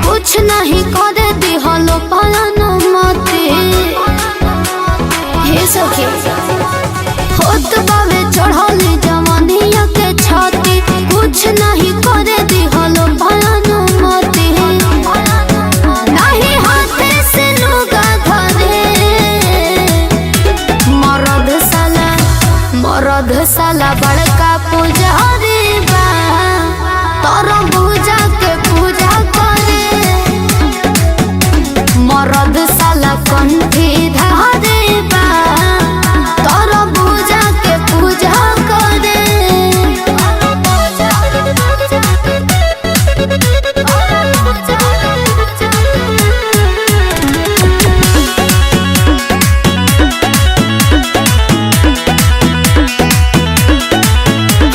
कुछ नहीं करे दिहलो पालन मते हे सखी होत बावे चढ़ले जवानिया के छाती कुछ नहीं करे दिहलो पालन मते नहीं हाथे से लुगा धरे मरद साला बड़का पुजारी बा तोर पूजा के पूजा मरद साला कंठी धारे बा तोर पूजा के पूजा करे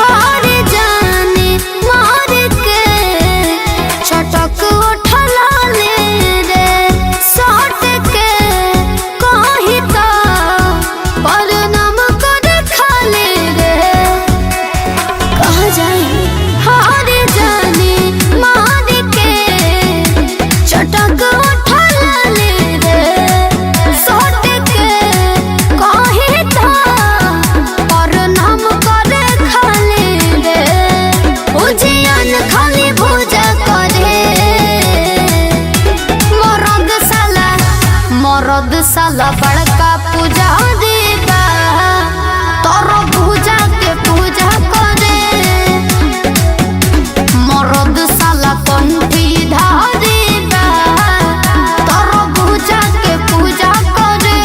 हरे जाने मार के छटक उठला मरद साला बड़का पुजारी बा तोर पूजा के पूजा करे मरद साला कंठी धारी बा तोर पूजा के पूजा करे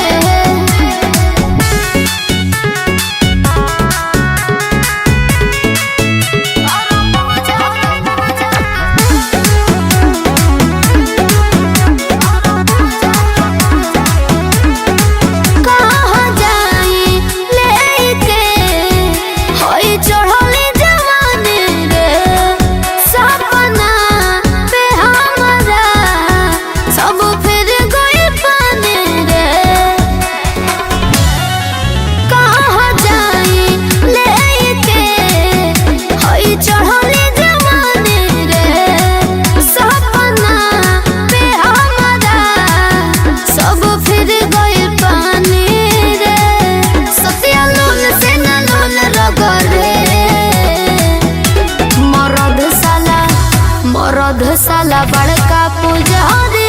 मरद साला बड़का पुजारी